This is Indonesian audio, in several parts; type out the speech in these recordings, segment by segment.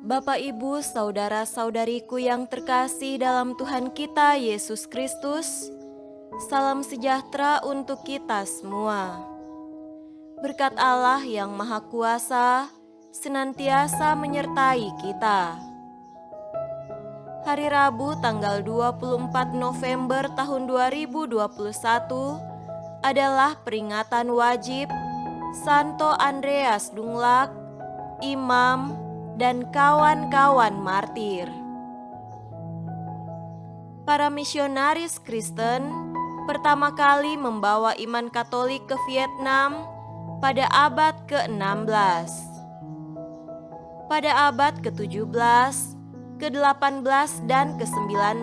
Bapak, Ibu, saudara-saudariku yang terkasih dalam Tuhan kita Yesus Kristus, salam sejahtera untuk kita semua. Berkat Allah yang Maha Kuasa senantiasa menyertai kita. Hari Rabu tanggal 24 November tahun 2021 adalah peringatan wajib Santo Andreas Dunglag, Imam, dan kawan-kawan martir. Para misionaris Kristen pertama kali membawa iman Katolik ke Vietnam pada abad ke-16. Pada abad ke-17, ke-18, dan ke-19,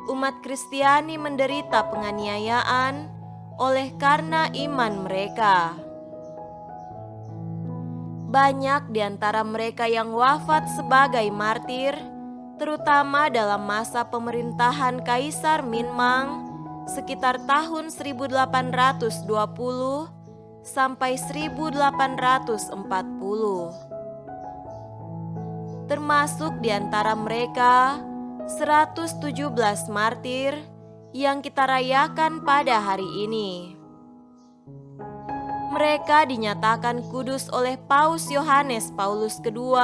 umat Kristiani menderita penganiayaan oleh karena iman mereka. Banyak di antara mereka yang wafat sebagai martir, terutama dalam masa pemerintahan Kaisar Minmang sekitar tahun 1820 sampai 1840. Termasuk di antara mereka 117 martir yang kita rayakan pada hari ini. Mereka dinyatakan kudus oleh Paus Yohanes Paulus II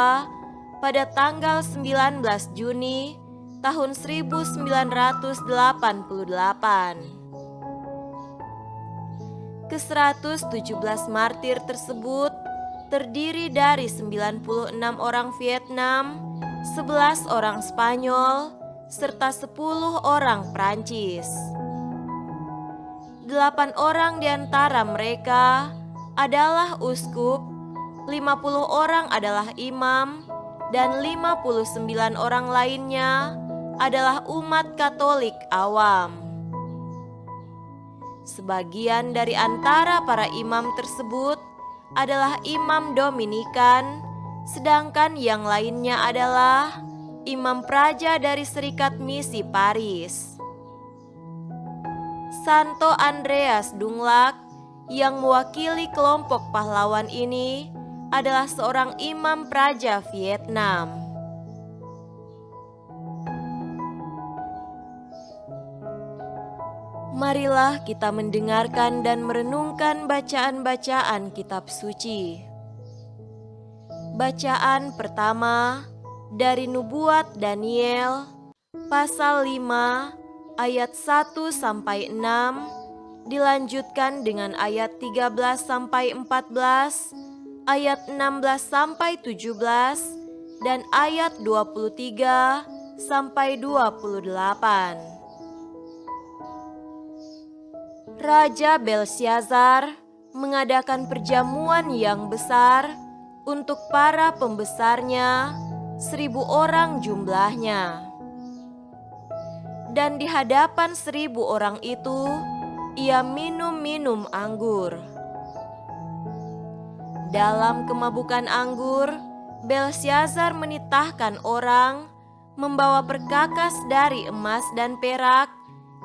pada tanggal 19 Juni tahun 1988. Ke-117 martir tersebut terdiri dari 96 orang Vietnam, 11 orang Spanyol, serta 10 orang Prancis. 8 orang di antara mereka adalah uskup, 50 orang adalah imam, dan 59 orang lainnya adalah umat Katolik awam. Sebagian dari antara para imam tersebut adalah imam Dominikan, sedangkan yang lainnya adalah imam praja dari Serikat Misi Paris. Santo Andreas Dunglag yang mewakili kelompok pahlawan ini adalah seorang imam praja Vietnam. Marilah kita mendengarkan dan merenungkan bacaan-bacaan kitab suci. Bacaan pertama dari Nubuat Daniel pasal 5 ayat 1 sampai 6, dilanjutkan dengan ayat 13 sampai 14, ayat 16 sampai 17, dan ayat 23 sampai 28. Raja Belsyazar mengadakan perjamuan yang besar untuk para pembesarnya, 1.000 orang jumlahnya. Dan di hadapan 1.000 orang itu, ia minum anggur. Dalam kemabukan anggur, Belsyazar menitahkan orang membawa perkakas dari emas dan perak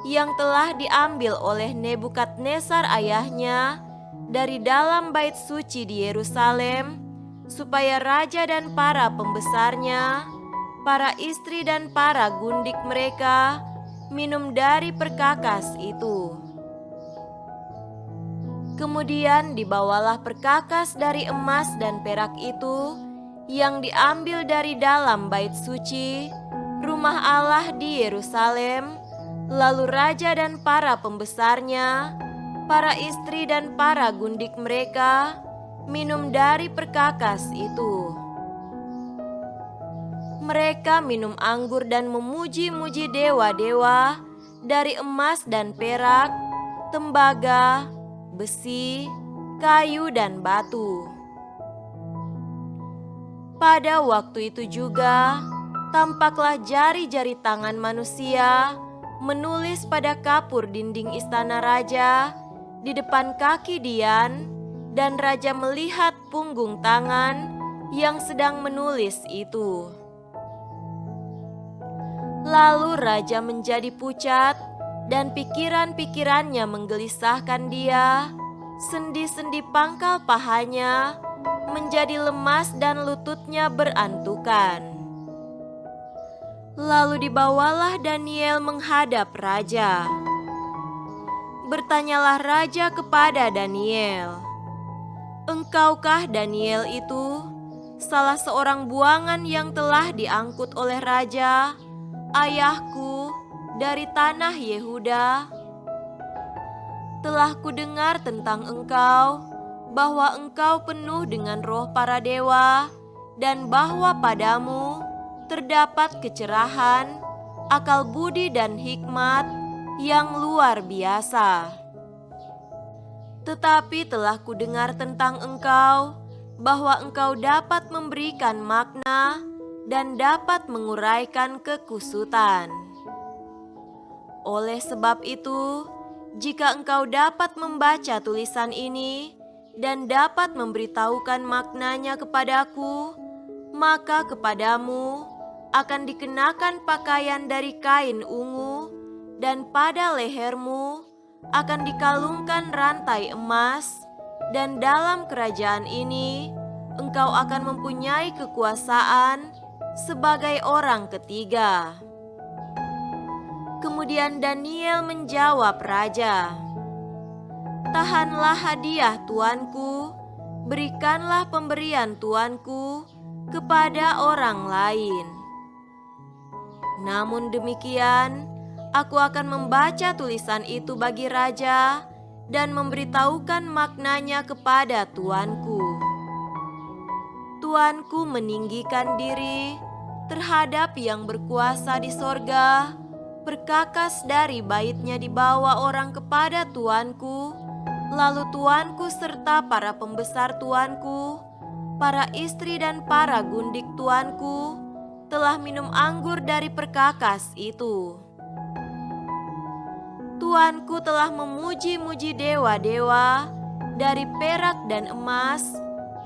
yang telah diambil oleh Nebukadnezar ayahnya dari dalam bait suci di Yerusalem, supaya raja dan para pembesarnya, para istri dan para gundik mereka minum dari perkakas itu. Kemudian dibawalah perkakas dari emas dan perak itu yang diambil dari dalam bait suci, rumah Allah di Yerusalem. Lalu raja dan para pembesarnya, para istri dan para gundik mereka minum dari perkakas itu. Mereka minum anggur dan memuji-muji dewa-dewa dari emas dan perak, tembaga, besi, kayu, dan batu. Pada waktu itu juga, tampaklah jari-jari tangan manusia menulis pada kapur dinding istana raja di depan kaki Dian, dan raja melihat punggung tangan yang sedang menulis itu. Lalu raja menjadi pucat dan pikiran-pikirannya menggelisahkan dia. Sendi-sendi pangkal pahanya menjadi lemas dan lututnya berantukan. Lalu dibawalah Daniel menghadap raja. Bertanyalah raja kepada Daniel, "Engkaukah Daniel itu, salah seorang buangan yang telah diangkut oleh raja, ayahku, dari tanah Yehuda? Telah kudengar tentang engkau, bahwa engkau penuh dengan roh para dewa, dan bahwa padamu terdapat kecerahan, akal budi dan hikmat yang luar biasa. Tetapi telah kudengar tentang engkau, bahwa engkau dapat memberikan makna dan dapat menguraikan kekusutan. Oleh sebab itu, jika engkau dapat membaca tulisan ini dan dapat memberitahukan maknanya kepadaku, maka kepadamu akan dikenakan pakaian dari kain ungu, dan pada lehermu akan dikalungkan rantai emas, dan dalam kerajaan ini engkau akan mempunyai kekuasaan sebagai orang ketiga." Kemudian Daniel menjawab raja, "Tahanlah hadiah tuanku, berikanlah pemberian tuanku kepada orang lain. Namun demikian, aku akan membaca tulisan itu bagi raja dan memberitahukan maknanya kepada tuanku. Tuanku meninggikan diri terhadap yang berkuasa di sorga, berkakas dari baitnya dibawa orang kepada tuanku, lalu tuanku serta para pembesar tuanku, para istri dan para gundik tuanku telah minum anggur dari perkakas itu. Tuanku telah memuji-muji dewa-dewa dari perak dan emas,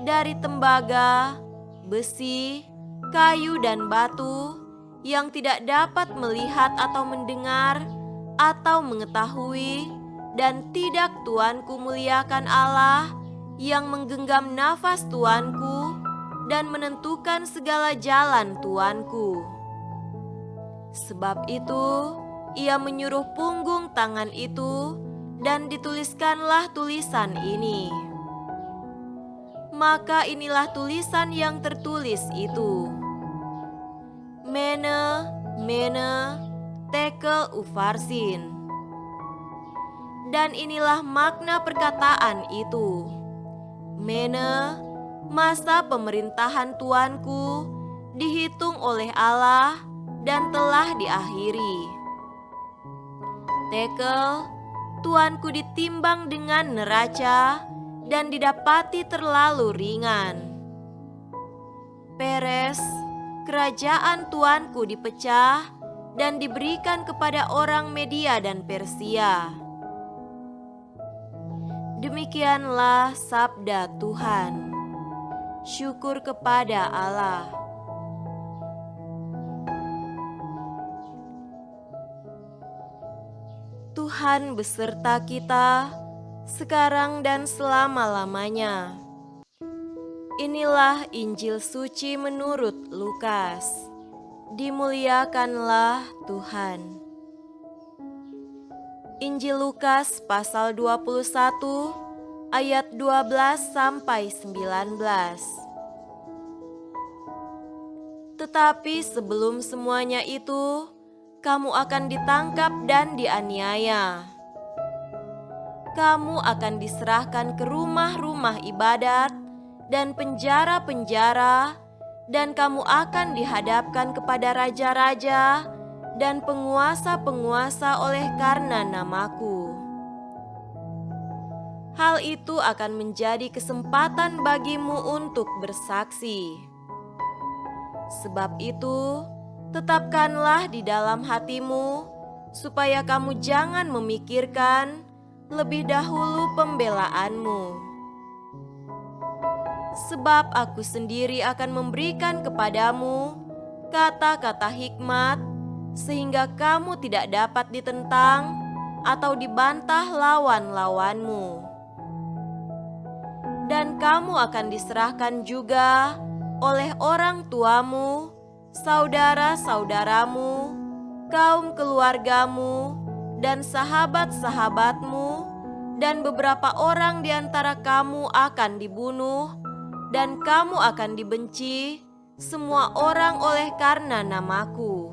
dari tembaga, besi, kayu dan batu, yang tidak dapat melihat atau mendengar atau mengetahui, dan tidak tuanku muliakan Allah yang menggenggam nafas tuanku dan menentukan segala jalan tuanku. Sebab itu, ia menyuruh punggung tangan itu, dan dituliskanlah tulisan ini. Maka inilah tulisan yang tertulis itu: Mene, Mene, Tekel Ufarsin. Dan inilah makna perkataan itu: Mene, masa pemerintahan tuanku dihitung oleh Allah dan telah diakhiri. Tekel, tuanku ditimbang dengan neraca dan didapati terlalu ringan. Peres, kerajaan tuanku dipecah dan diberikan kepada orang Media dan Persia. Demikianlah sabda Tuhan. Syukur kepada Allah. Tuhan beserta kita sekarang dan selama-lamanya. Inilah Injil suci menurut Lukas. Dimuliakanlah Tuhan. Injil Lukas pasal 21 ayat 12 sampai 19. Tetapi sebelum semuanya itu, kamu akan ditangkap dan dianiaya. Kamu akan diserahkan ke rumah-rumah ibadat dan penjara-penjara, dan kamu akan dihadapkan kepada raja-raja dan penguasa-penguasa oleh karena namaku. Hal itu akan menjadi kesempatan bagimu untuk bersaksi. Sebab itu, tetapkanlah di dalam hatimu, supaya kamu jangan memikirkan lebih dahulu pembelaanmu. Sebab aku sendiri akan memberikan kepadamu kata-kata hikmat, sehingga kamu tidak dapat ditentang atau dibantah lawan-lawanmu. dan kamu akan diserahkan juga oleh orang tuamu, saudara-saudaramu, kaum keluargamu, dan sahabat-sahabatmu, dan beberapa orang di antara kamu akan dibunuh, dan kamu akan dibenci semua orang oleh karena namaku.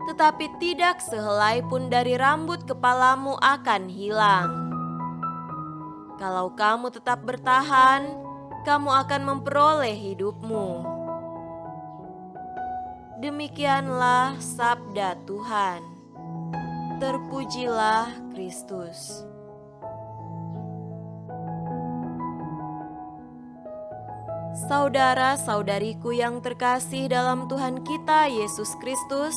Tetapi tidak sehelai pun dari rambut kepalamu akan hilang. Kalau kamu tetap bertahan, kamu akan memperoleh hidupmu. Demikianlah sabda Tuhan. Terpujilah Kristus. Saudara-saudariku yang terkasih dalam Tuhan kita Yesus Kristus,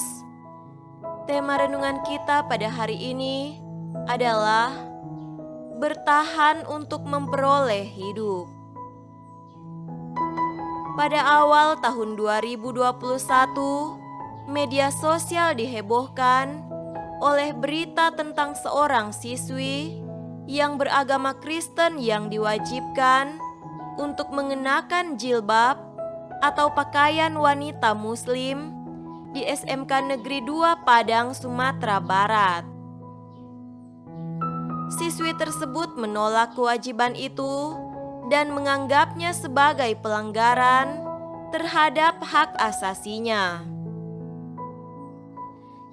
tema renungan kita pada hari ini adalah bertahan untuk memperoleh hidup. Pada awal tahun 2021, media sosial dihebohkan oleh berita tentang seorang siswi yang beragama Kristen yang diwajibkan untuk mengenakan jilbab atau pakaian wanita muslim di SMK Negeri 2 Padang, Sumatera Barat. Siswi tersebut menolak kewajiban itu dan menganggapnya sebagai pelanggaran terhadap hak asasinya.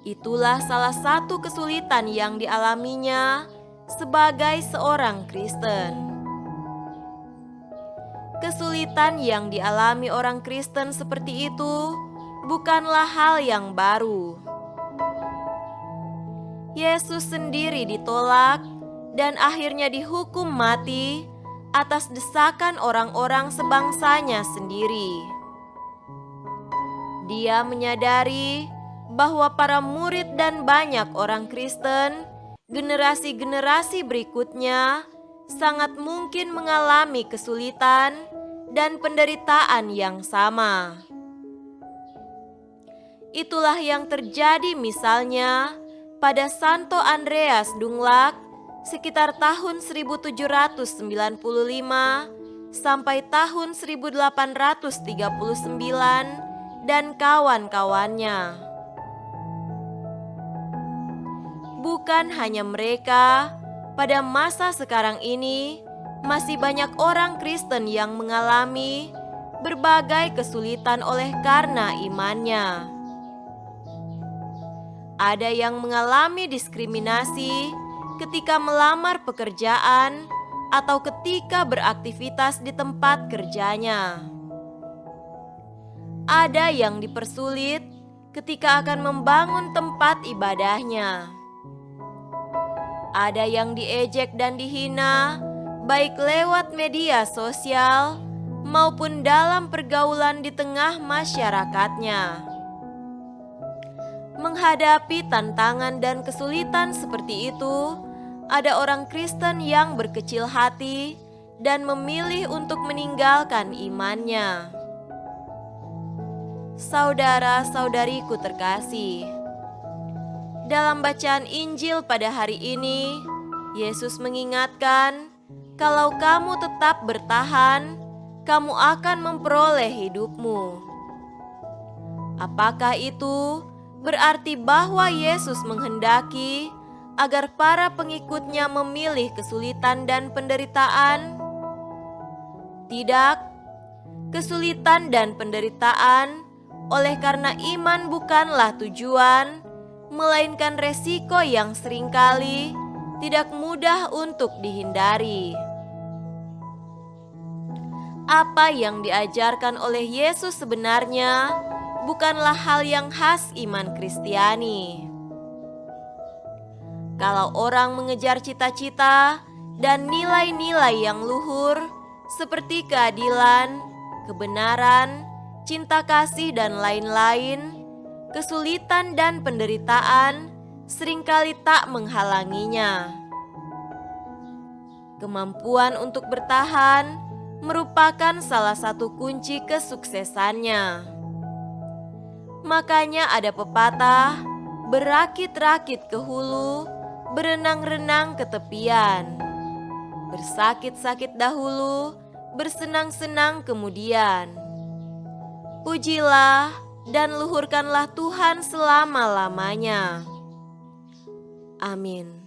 Itulah salah satu kesulitan yang dialaminya sebagai seorang Kristen. Kesulitan yang dialami orang Kristen seperti itu bukanlah hal yang baru. Yesus sendiri ditolak dan akhirnya dihukum mati atas desakan orang-orang sebangsanya sendiri. Dia menyadari bahwa para murid dan banyak orang Kristen, generasi-generasi berikutnya, sangat mungkin mengalami kesulitan dan penderitaan yang sama. Itulah yang terjadi misalnya pada Santo Andreas Dunglac sekitar tahun 1795 sampai tahun 1839 dan kawan-kawannya. Bukan hanya mereka, pada masa sekarang ini masih banyak orang Kristen yang mengalami berbagai kesulitan oleh karena imannya. Ada yang mengalami diskriminasi ketika melamar pekerjaan atau ketika beraktivitas di tempat kerjanya. Ada yang dipersulit ketika akan membangun tempat ibadahnya. Ada yang diejek dan dihina, baik lewat media sosial maupun dalam pergaulan di tengah masyarakatnya. Menghadapi tantangan dan kesulitan seperti itu, ada orang Kristen yang berkecil hati dan memilih untuk meninggalkan imannya. Saudara-saudariku terkasih, dalam bacaan Injil pada hari ini, Yesus mengingatkan, kalau kamu tetap bertahan, kamu akan memperoleh hidupmu. Apakah itu berarti bahwa Yesus menghendaki agar para pengikutnya memilih kesulitan dan penderitaan? Tidak, kesulitan dan penderitaan oleh karena iman bukanlah tujuan, melainkan resiko yang seringkali tidak mudah untuk dihindari. Apa yang diajarkan oleh Yesus sebenarnya bukanlah hal yang khas iman Kristiani. Kalau orang mengejar cita-cita dan nilai-nilai yang luhur seperti keadilan, kebenaran, cinta kasih, dan lain-lain, kesulitan dan penderitaan seringkali tak menghalanginya. Kemampuan untuk bertahan merupakan salah satu kunci kesuksesannya. Makanya ada pepatah, berakit-rakit ke hulu, berenang-renang ke tepian. bersakit-sakit dahulu, bersenang-senang kemudian. Pujilah dan luhurkanlah Tuhan selama-lamanya. Amin.